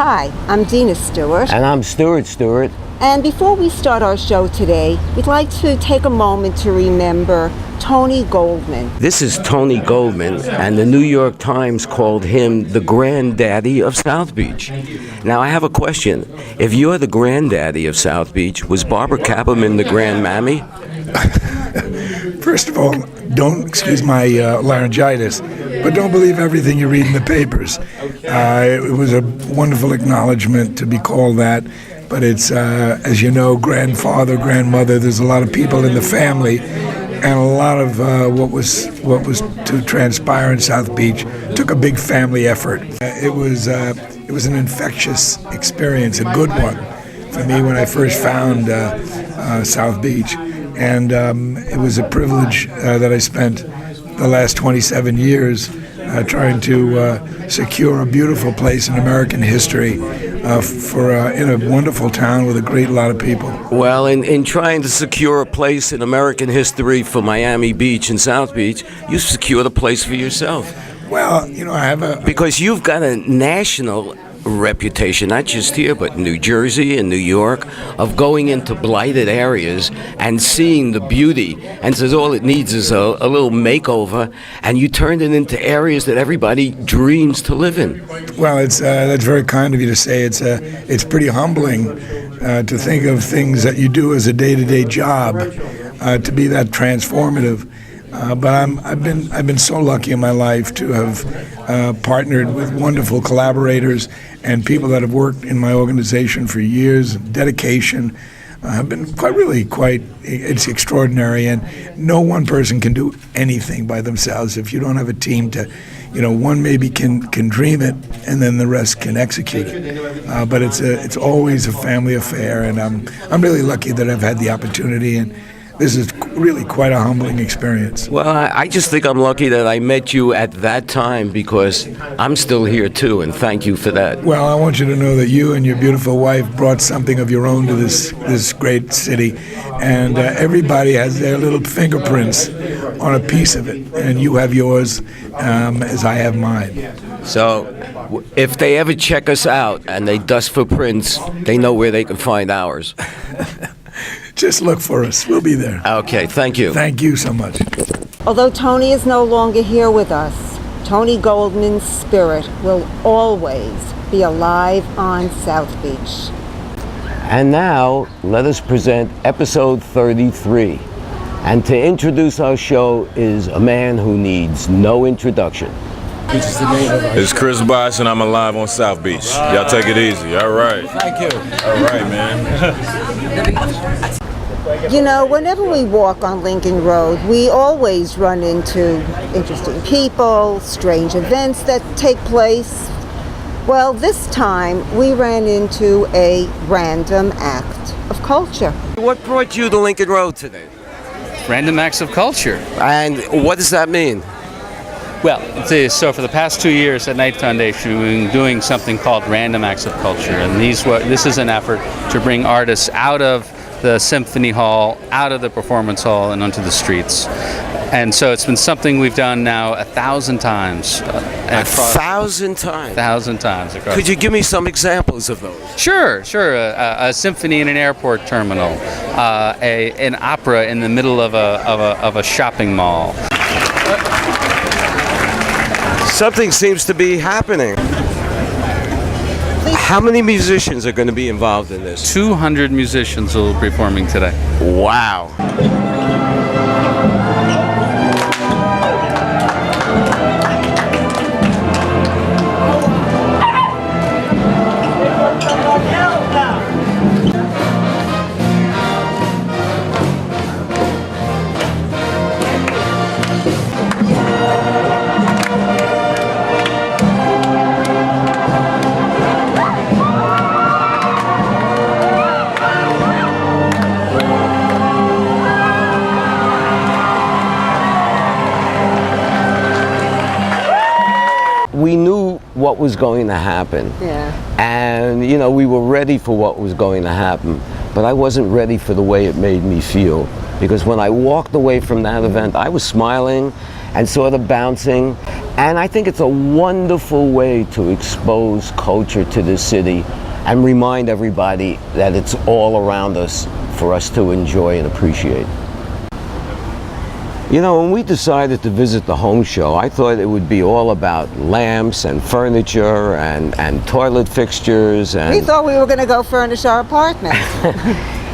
Hi, I'm Dina Stewart. And I'm Stuart Stewart. And before we start our show today, we'd like to take a moment to remember Tony Goldman. This is Tony Goldman, and the New York Times called him the granddaddy of South Beach. Now, I have a question. If you're the granddaddy of South Beach, was Barbara Kapperman the grandmammy? First of all, don't excuse my laryngitis, but don't believe everything you read in the papers. It was a wonderful acknowledgement to be called that, but it's, as you know, grandfather, grandmother, there's a lot of people in the family, and a lot of what was to transpire in South Beach took a big family effort. It was an infectious experience, a good one for me when I first found South Beach. And it was a privilege that I spent the last 27 years trying to secure a beautiful place in American history in a wonderful town with a great lot of people. Well, in trying to secure a place in American history for Miami Beach and South Beach, you secured a place for yourself. Well, you know, I have a... Because you've got a national reputation, not just here, but in New Jersey and New York, of going into blighted areas and seeing the beauty, and says all it needs is a little makeover, and you turned it into areas that everybody dreams to live in. Well, that's very kind of you to say. It's pretty humbling to think of things that you do as a day-to-day job to be that transformative. But I've been so lucky in my life to have partnered with wonderful collaborators and people that have worked in my organization for years. Dedication have been it's extraordinary, and no one person can do anything by themselves if you don't have a team to, one maybe can dream it and then the rest can execute it. But it's always a family affair, and I'm really lucky that I've had the opportunity, and this is really quite a humbling experience. Well, I just think I'm lucky that I met you at that time, because I'm still here too, and thank you for that. Well, I want you to know that you and your beautiful wife brought something of your own to this great city, and everybody has their little fingerprints on a piece of it, and you have yours as I have mine. So if they ever check us out and they dust for prints, they know where they can find ours. Just look for us. We'll be there. Okay, thank you. Thank you so much. Although Tony is no longer here with us, Tony Goldman's spirit will always be alive on South Beach. And now, let us present episode 33. And to introduce our show is a man who needs no introduction. It's Chris Bosh, and I'm alive on South Beach. Y'all take it easy. All right. Thank you. All right, man. Whenever we walk on Lincoln Road, we always run into interesting people, strange events that take place. Well, this time we ran into a random act of culture. What brought you to Lincoln Road today? Random acts of culture. And what does that mean? Well, so for the past 2 years at Knight Foundation, we've been doing something called Random Acts of Culture. And this is an effort to bring artists out of the symphony hall, out of the performance hall, and onto the streets. And so it's been something we've done now 1,000 times. 1,000 times? 1,000 times. Could you give me some examples of those? Sure. A symphony in an airport terminal, an opera in the middle of a shopping mall. Something seems to be happening. How many musicians are going to be involved in this? 200 musicians will be performing today. Wow. We knew what was going to happen. Yeah. And, we were ready for what was going to happen. But I wasn't ready for the way it made me feel. Because when I walked away from that event, I was smiling and sort of bouncing. And I think it's a wonderful way to expose culture to the city and remind everybody that it's all around us for us to enjoy and appreciate. You know, when we decided to visit the home show, I thought it would be all about lamps and furniture and toilet fixtures and... We thought we were going to go furnish our apartment.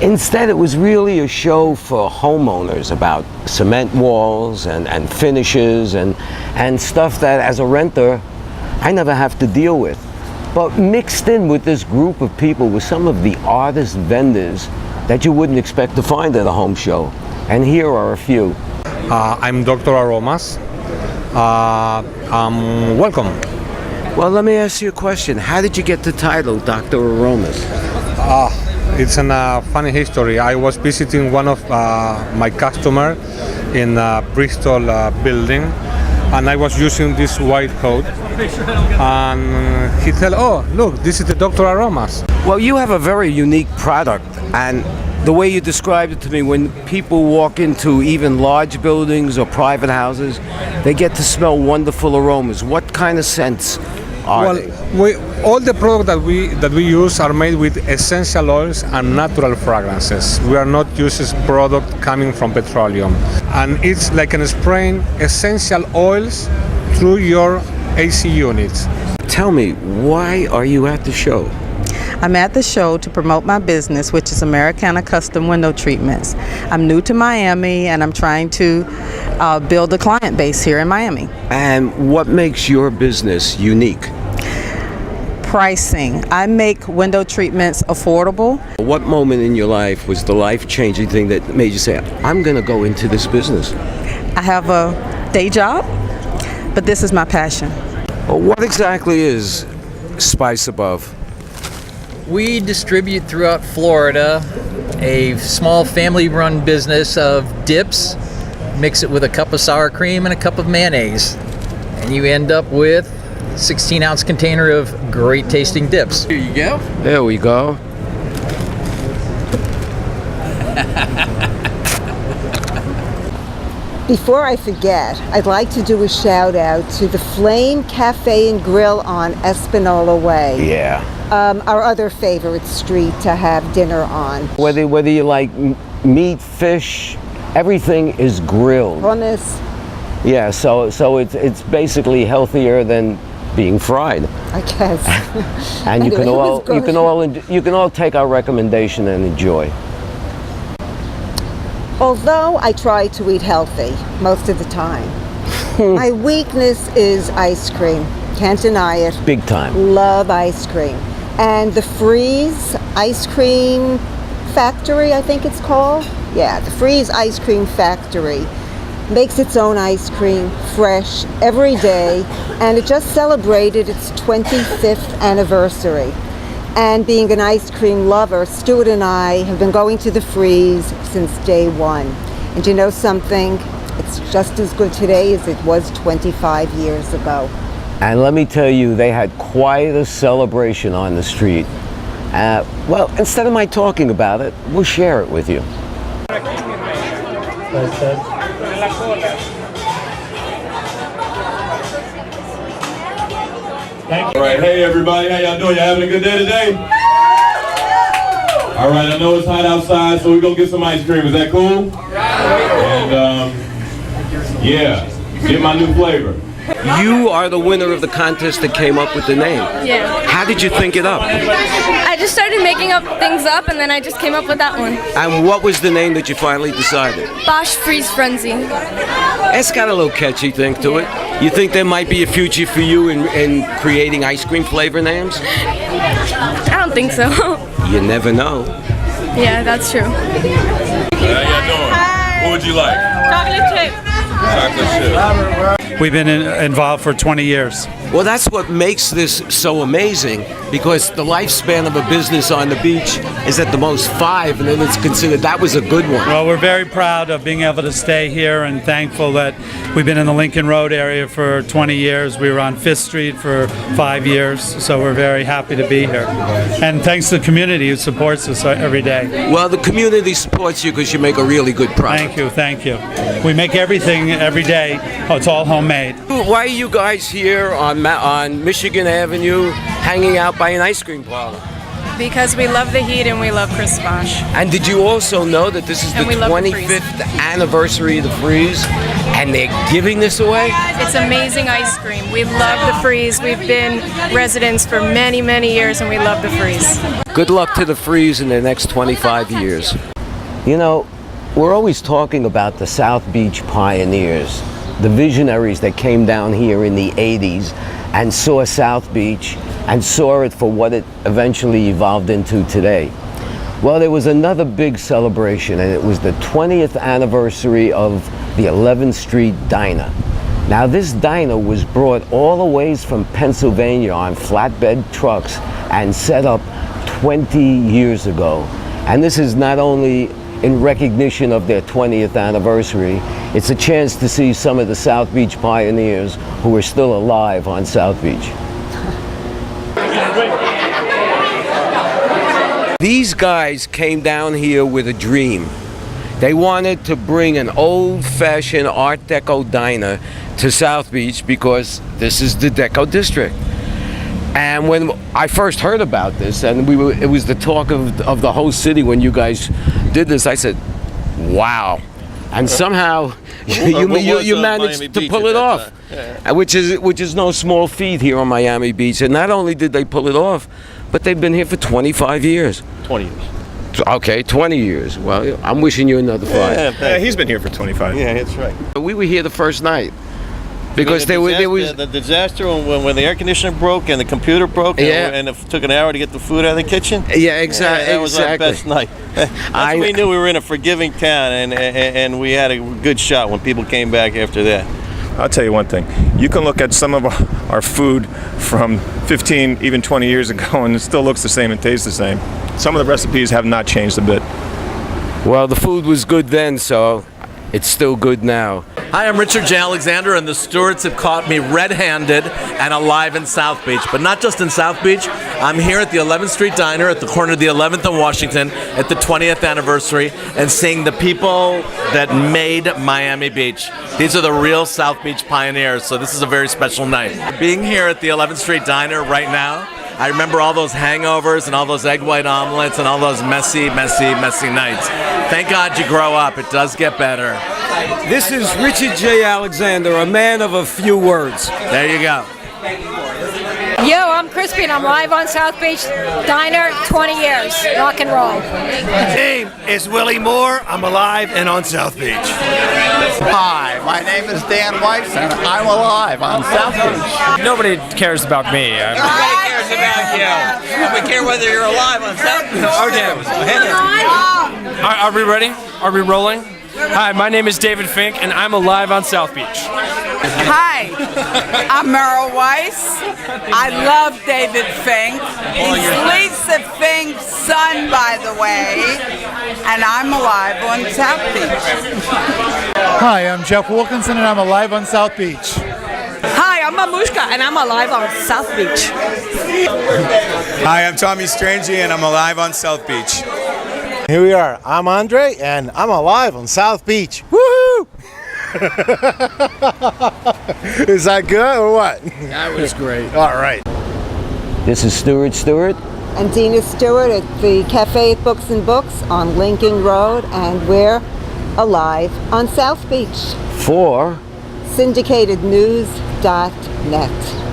Instead, it was really a show for homeowners about cement walls and finishes and stuff that, as a renter, I never have to deal with. But mixed in with this group of people were some of the artist vendors that you wouldn't expect to find at a home show. And here are a few. I'm Dr. Aromas. Welcome. Well, let me ask you a question. How did you get the title, Dr. Aromas? It's a funny history. I was visiting one of my customers in Bristol building, and I was using this white coat. And he said, "Oh, look, this is the Dr. Aromas." Well, you have a very unique product, and the way you described it to me, when people walk into even large buildings or private houses, they get to smell wonderful aromas. What kind of scents are they? All the products that we use are made with essential oils and natural fragrances. We are not using product coming from petroleum, and it's like spraying essential oils through your AC units. Tell me, why are you at the show? I'm at the show to promote my business, which is Americana Custom Window Treatments. I'm new to Miami, and I'm trying to build a client base here in Miami. And what makes your business unique? Pricing. I make window treatments affordable. What moment in your life was the life-changing thing that made you say, I'm going to go into this business? I have a day job, but this is my passion. Well, what exactly is Spice Above? We distribute throughout Florida a small family-run business of dips. Mix it with a cup of sour cream and a cup of mayonnaise, and you end up with a 16-ounce container of great tasting dips. Here you go. There we go. Before I forget, I'd like to do a shout out to the Flame Cafe and Grill on Espanola Way. Yeah. Our other favorite street to have dinner on. Whether you like meat, fish, everything is grilled. Hummus, Yeah, so it's basically healthier than being fried. I guess. And you Anyway, can it all was good. you can all take our recommendation and enjoy. Although I try to eat healthy most of the time, my weakness is ice cream. Can't deny it. Big time. Love ice cream. And the Freeze Ice Cream Factory, I think it's called. Yeah, the Freeze Ice Cream Factory makes its own ice cream, fresh, every day, and it just celebrated its 25th anniversary. And being an ice cream lover, Stuart and I have been going to the Freeze since day one. And you know something? It's just as good today as it was 25 years ago. And let me tell you, they had quite a celebration on the street. Well, instead of my talking about it, we'll share it with you. All right, hey everybody, how y'all doing? Y'all having a good day today? All right, I know it's hot outside, so we're gonna get some ice cream. Is that cool? And yeah, get my new flavor. You are the winner of the contest that came up with the name. Yeah. How did you think it up? I just started making up things up, and then I just came up with that one. And what was the name that you finally decided? Bosch Freeze Frenzy. It's got a little catchy thing to it. You think there might be a future for you in creating ice cream flavor names? I don't think so. You never know. Yeah, that's true. How y'all doing? What would you like? Chocolate chip. Chocolate chip. We've been involved for 20 years. Well, that's what makes this so amazing, because the lifespan of a business on the beach is at the most 5, and then it's considered that was a good one. Well, we're very proud of being able to stay here and thankful that we've been in the Lincoln Road area for 20 years. We were on 5th Street for 5 years, so we're very happy to be here. And thanks to the community who supports us every day. Well, the community supports you because you make a really good product. Thank you, thank you. We make everything every day. Oh, it's all home homemade. Why are you guys here on Michigan Avenue hanging out by an ice cream parlor? Because we love the heat and we love Chris Bosch. And did you also know that this is the And we love the freeze. 25th anniversary of the freeze, and they're giving this away? It's amazing ice cream. We love the freeze. We've been residents for many, many years and we love the freeze. Good luck to the freeze in the next 25 years. You know, we're always talking about the South Beach pioneers, the visionaries that came down here in the 80s and saw South Beach and saw it for what it eventually evolved into today. Well, there was another big celebration, and it was the 20th anniversary of the 11th Street Diner. Now, this diner was brought all the ways from Pennsylvania on flatbed trucks and set up 20 years ago. And this is not only in recognition of their 20th anniversary, it's a chance to see some of the South Beach pioneers who are still alive on South Beach. These guys came down here with a dream. They wanted to bring an old-fashioned Art Deco diner to South Beach because this is the Deco District. And when I first heard about this, and it was the talk of the whole city when you guys did this, I said, wow. And somehow you managed to pull it off, which is no small feat here on Miami Beach. And not only did they pull it off, but they've been here for 25 years. 20 years. Okay, 20 years. Well, I'm wishing you another 5. Yeah, he's been here for 25. Yeah, that's right. We were here the first night. Because there was the disaster when the air conditioner broke and the computer broke, and it took an hour to get the food out of the kitchen. Yeah, exactly. That was our best night. We knew we were in a forgiving town, and we had a good shot when people came back after that. I'll tell you one thing. You can look at some of our food from 15, even 20 years ago, and it still looks the same and tastes the same. Some of the recipes have not changed a bit. Well, the food was good then, so it's still good now. Hi, I'm Richard J. Alexander, and the Stewarts have caught me red-handed and alive in South Beach. But not just in South Beach. I'm here at the 11th Street Diner at the corner of the 11th and Washington at the 20th anniversary and seeing the people that made Miami Beach. These are the real South Beach pioneers, so this is a very special night. Being here at the 11th Street Diner right now, I remember all those hangovers and all those egg white omelets and all those messy, messy, messy nights. Thank God you grow up. It does get better. This is Richard J. Alexander, a man of a few words. There you go. Yo, I'm Crispy and I'm live on South Beach Diner, 20 years, rock and roll. My name is Willie Moore. I'm alive and on South Beach. Hi, my name is Dan Weiss and I'm alive on South Beach. Nobody cares about me. Nobody cares about you. And we care whether you're alive on South Beach. Okay. Are we ready? Are we rolling? Hi, my name is David Fink and I'm alive on South Beach. Hi, I'm Meryl Weiss. I love David Fink. He's Lisa Fink's son, by the way, and I'm alive on South Beach. Hi, I'm Jeff Wilkinson and I'm alive on South Beach. Hi, I'm Mamushka and I'm alive on South Beach. Hi, I'm Tommy Strangey and I'm alive on South Beach. Here we are. I'm Andre and I'm alive on South Beach. Woohoo! Is that good or what? That was great. All right. This is Stuart Stewart. And Dina Stewart at the Cafe at Books and Books on Lincoln Road, and we're alive on South Beach. For syndicatednews.net.